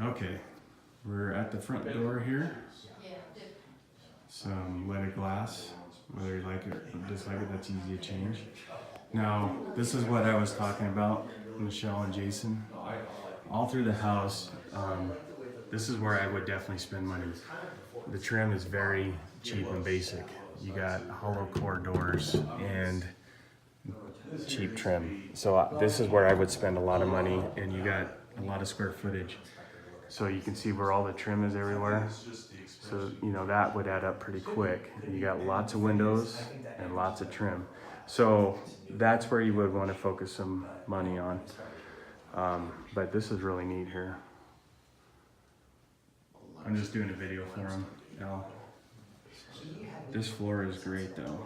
Okay, we're at the front door here. Some leaded glass, whether you like it or dislike it, that's easy to change. Now, this is what I was talking about, Michelle and Jason. All through the house, this is where I would definitely spend money. The trim is very cheap and basic. You got hollow core doors and cheap trim. So this is where I would spend a lot of money, and you got a lot of square footage. So you can see where all the trim is everywhere. So, you know, that would add up pretty quick. You got lots of windows and lots of trim. So that's where you would want to focus some money on. But this is really neat here. I'm just doing a video for him now. This floor is great though.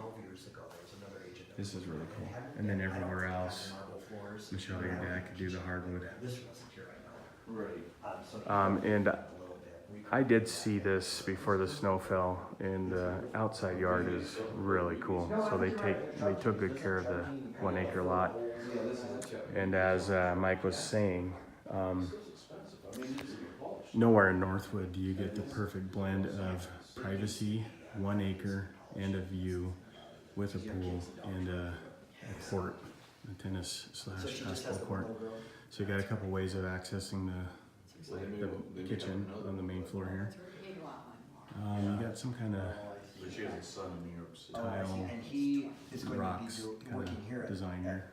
This is really cool. And then everywhere else, Michelle, your dad could do the hardwood. And I did see this before the snow fell, and the outside yard is really cool. So they took good care of the 1 acre lot. And as Mike was saying, nowhere in Northwood do you get the perfect blend of privacy, 1 acre, and a view with a pool and a court, a tennis/basketball court. So you got a couple ways of accessing the kitchen on the main floor here. You got some kind of tile rocks kind of design here.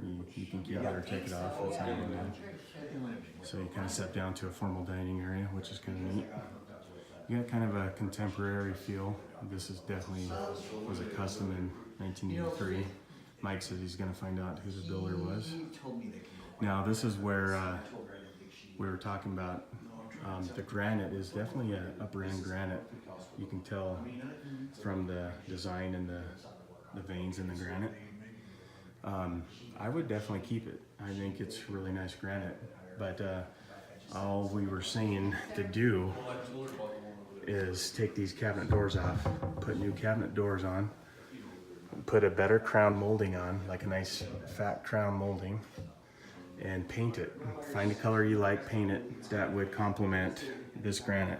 You can keep it or take it off. That's how you do it. So you kind of step down to a formal dining area, which is kind of neat. You got kind of a contemporary feel. This is definitely was a custom in 1983. Mike said he's going to find out who the builder was. Now this is where we were talking about the granite is definitely a upper end granite. You can tell from the design and the veins in the granite. I would definitely keep it. I think it's really nice granite, but all we were saying to do is take these cabinet doors off, put new cabinet doors on, put a better crown molding on, like a nice fat crown molding, and paint it. Find a color you like, paint it. That would complement this granite.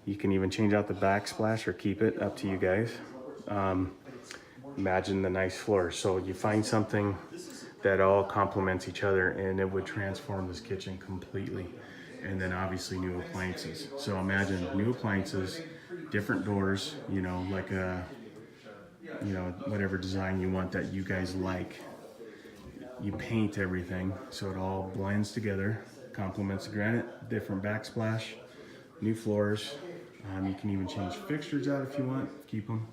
You can even change out the backsplash or keep it, up to you guys. Imagine the nice floor. So you find something that all complements each other, and it would transform this kitchen completely. And then obviously new appliances. So imagine new appliances, different doors, you know, like whatever design you want that you guys like. You paint everything so it all blends together, complements the granite, different backsplash, new floors. You can even change fixtures out if you want, keep them.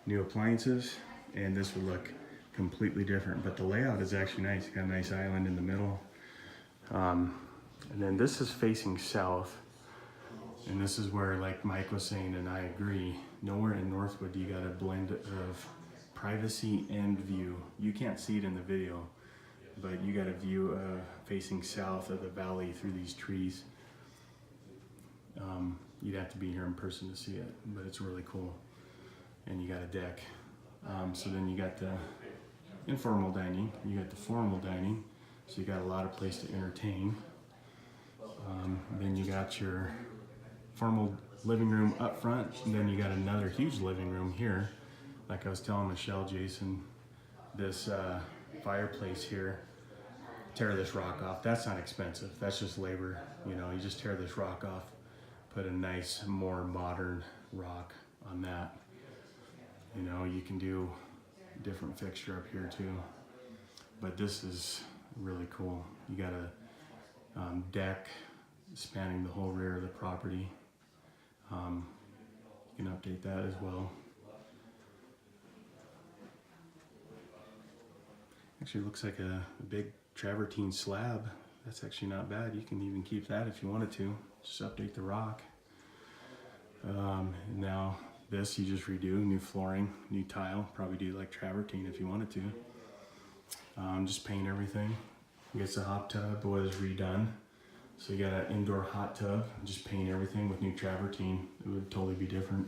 New appliances, and this would look completely different. But the layout is actually nice. Got a nice island in the middle. And then this is facing south. And this is where, like Mike was saying, and I agree, nowhere in Northwood you got a blend of privacy and view. You can't see it in the video, but you got a view facing south of the valley through these trees. You'd have to be here in person to see it, but it's really cool. And you got a deck. So then you got the informal dining, you got the formal dining, so you got a lot of place to entertain. Then you got your formal living room up front, and then you got another huge living room here. Like I was telling Michelle, Jason, this fireplace here, tear this rock off. That's not expensive, that's just labor. You know, you just tear this rock off, put a nice, more modern rock on that. You know, you can do different fixture up here too. But this is really cool. You got a deck spanning the whole rear of the property. You can update that as well. Actually looks like a big travertine slab. That's actually not bad. You can even keep that if you wanted to. Just update the rock. Now this you just redo, new flooring, new tile. Probably do like travertine if you wanted to. Just paint everything. I guess the hot tub was redone. So you got an indoor hot tub, just paint everything with new travertine. It would totally be different.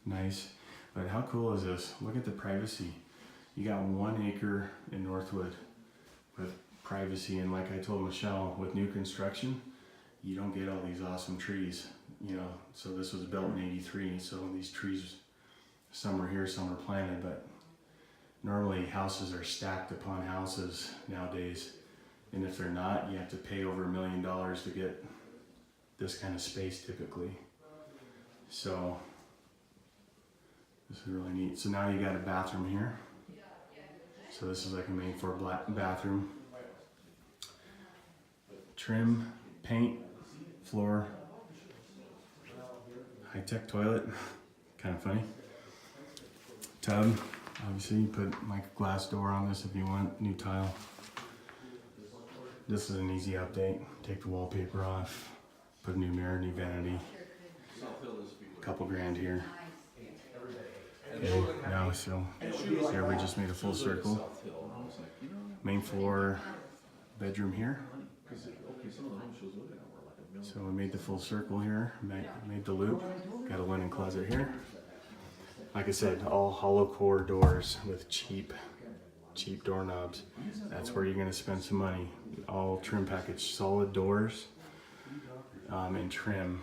Nice. But how cool is this? Look at the privacy. You got 1 acre in Northwood with privacy. And like I told Michelle, with new construction, you don't get all these awesome trees, you know. So this was built in '83, so these trees, some are here, some are planted, but normally houses are stacked upon houses nowadays. And if they're not, you have to pay over $1 million to get this kind of space typically. So this is really neat. So now you got a bathroom here. So this is like a main floor bathroom. Trim, paint, floor, high-tech toilet, kind of funny. Tub, obviously you put like a glass door on this if you want, new tile. This is an easy update. Take the wallpaper off, put a new mirror, new vanity. A couple grand here. Okay, now so here we just made a full circle. Main floor, bedroom here. So we made the full circle here, made the loop. Got a linen closet here. Like I said, all hollow core doors with cheap doorknobs. That's where you're gonna spend some money. All trim package, solid doors and trim,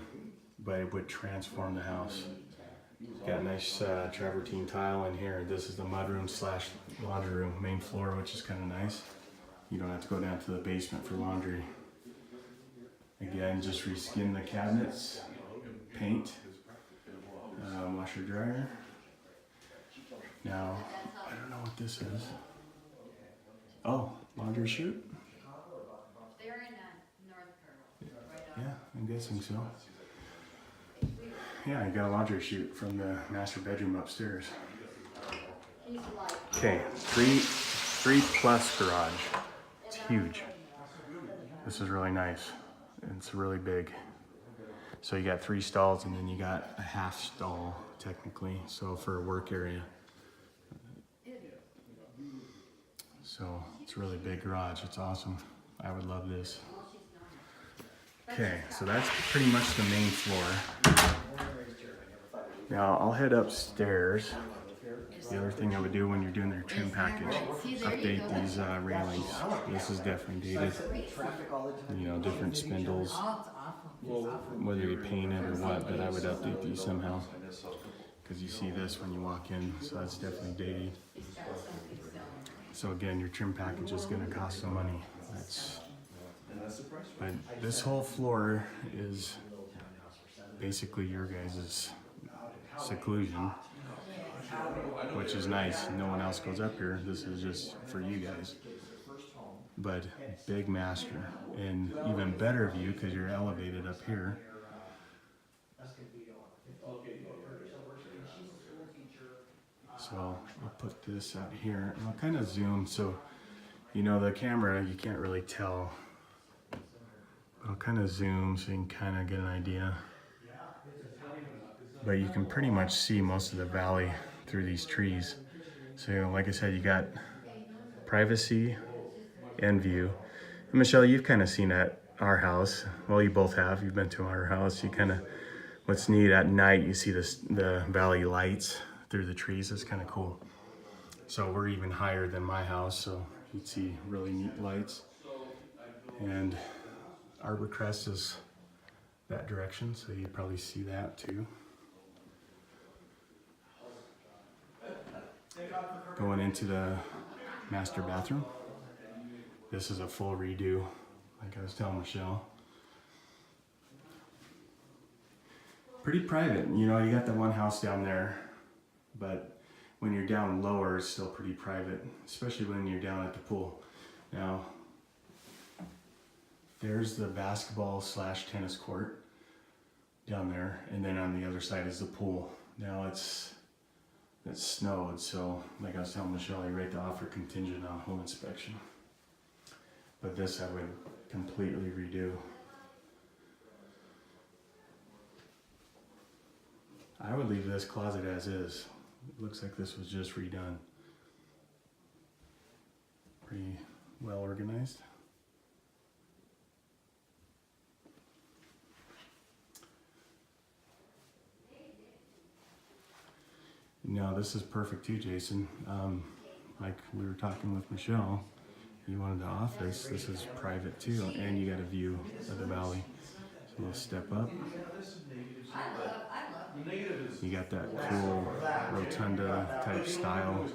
but it would transform the house. Got a nice travertine tile in here. This is the mudroom slash laundry room, main floor, which is kind of nice. You don't have to go down to the basement for laundry. Again, just reskin the cabinets, paint, washer dryer. Now, I don't know what this is. Oh, laundry chute? They're in North Pearl. Yeah, I'm guessing so. Yeah, I got a laundry chute from the master bedroom upstairs. Okay, three plus garage. It's huge. This is really nice. It's really big. So you got 3 stalls and then you got a half stall technically. So for a work area. So it's a really big garage. It's awesome. I would love this. Okay, so that's pretty much the main floor. Now I'll head upstairs. The other thing I would do when you're doing your trim package, update these railings. This is definitely dated. You know, different spindles, whether you paint it or what, but I would update these somehow. Because you see this when you walk in, so that's definitely dated. So again, your trim package is gonna cost some money. But this whole floor is basically your guys' seclusion, which is nice. No one else goes up here. This is just for you guys. But big master, and even better view because you're elevated up here. So I'll put this out here and I'll kind of zoom so you know the camera you can't really tell. I'll kind of zoom so you can kind of get an idea. But you can pretty much see most of the valley through these trees. So like I said, you got privacy and view. And Michelle, you've kind of seen at our house. Well, you both have. You've been to our house. You kind of, what's neat at night, you see the valley lights through the trees. It's kind of cool. So we're even higher than my house, so you'd see really neat lights. And Arbor Crest is that direction, so you'd probably see that too. Going into the master bathroom. This is a full redo, like I was telling Michelle. Pretty private, you know, you got the one house down there, but when you're down lower, it's still pretty private, especially when you're down at the pool. Now, there's the basketball slash tennis court down there, and then on the other side is the pool. Now it's snowed, so like I was telling Michelle, you rate the offer contingent on home inspection. But this I would completely redo. I would leave this closet as is. It looks like this was just redone. Pretty well organized. No, this is perfect too, Jason. Like we were talking with Michelle, you wanted the office, this is private too, and you got a view of the valley. So we'll step up. You got that cool rotunda type style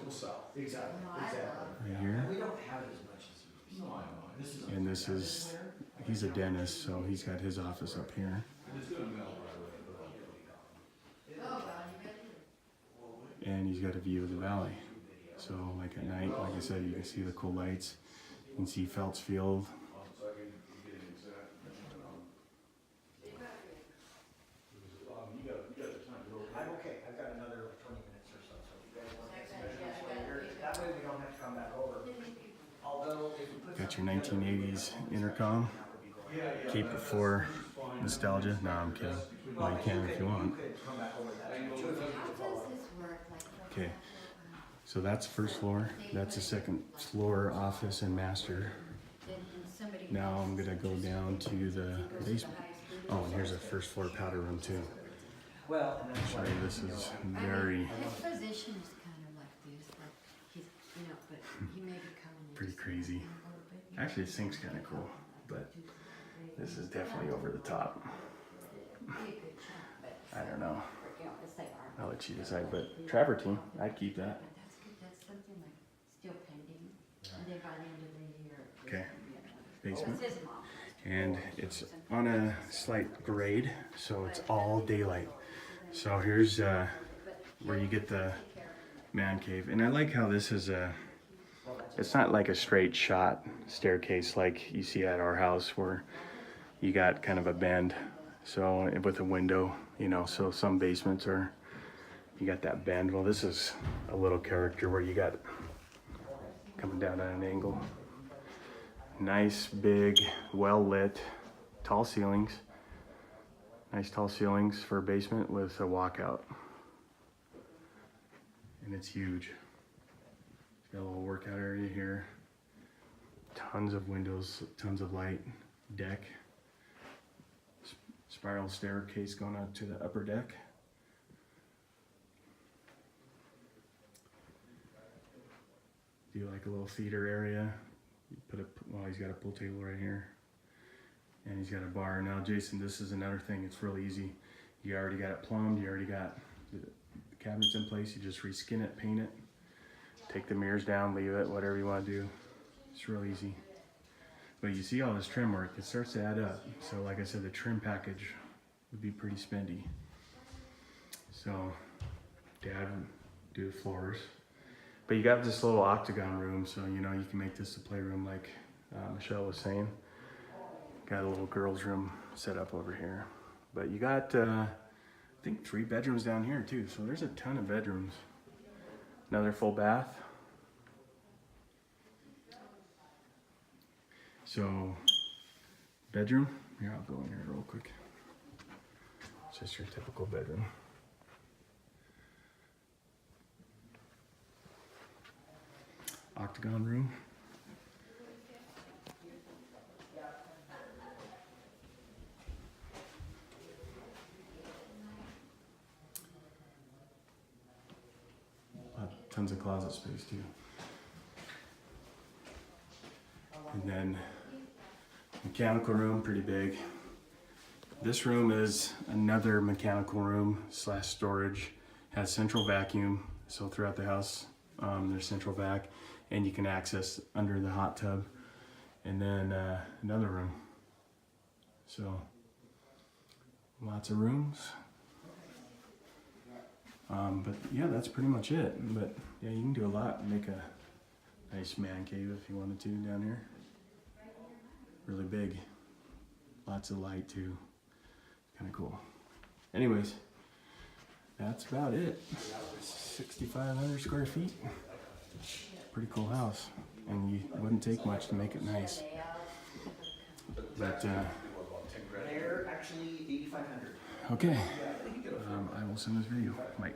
right here. And this is, he's a dentist, so he's got his office up here. And he's got a view of the valley. So like at night, like I said, you can see the cool lights. You can see Phelps Field. I'm okay. I've got another 20 minutes or so. So if you guys want to make some measurements later, that way we don't have to come back over. Although if we put Got your 1980s intercom. Keep it for nostalgia. No, I'm kidding. Well, you can if you want. Okay, so that's first floor. That's the second floor office and master. Now I'm gonna go down to the basement. Oh, and here's a first floor powder room too. well, and that's Show you, this is very His position is kind of like this, like he's, you know, but he may be coming in. pretty just crazy. a little bit, you know. Actually, the sink's kind of cool, but this is definitely over the top. Be a good job, but, I don't know. you know, it's like our. I'll let you decide. But travertine, I'd keep that. But that's good, that's something like still pending, and then by the end of the year. there's Okay. gonna be another- Basement. It's his mom. And it's on a slight grade, so it's all daylight. So here's where you get the man cave. And I like how this is it's not like a straight shot staircase like you see at our house where you got kind of a bend. So with a window, you know, so some basements are, you got that bend. Well, this is a little character where you got coming down at an angle. Nice, big, well lit, tall ceilings. Nice tall ceilings for a basement with a walkout. And it's huge. It's got a little workout area here. Tons of windows, tons of light, deck. Spiral staircase going up to the upper deck. Do you like a little theater area? You put a, well, he's got a pool table right here. And he's got a bar. Now, Jason, this is another thing. It's real easy. You already got it plumbed. You already got the cabinets in place. You just reskin it, paint it, take the mirrors down, leave it, whatever you want to do. It's real easy. But you see all this trim work, it starts to add up. So like I said, the trim package would be pretty spendy. So Dad would do the floors. But you got this little octagon room, so you know you can make this a playroom like Michelle was saying. Got a little girls' room set up over here. But you got, I think 3 bedrooms down here too, so there's a ton of bedrooms. Another full bath. So, bedroom, here I'll go in here real quick. It's just your typical bedroom. Octagon room. Tons of closet space too. And then mechanical room, pretty big. This room is another mechanical room / storage. Has central vacuum, so throughout the house there's central vac, and you can access under the hot tub. And then another room. So lots of rooms. But yeah, that's pretty much it. But yeah, you can do a lot. Make a nice man cave if you wanted to down here. Really big. Lots of light too. Kind of cool. Anyways, that's about it. 6,500 square feet. Pretty cool house. And you wouldn't take much to make it nice. But they're actually 8,500. okay. I will send this video. Bye.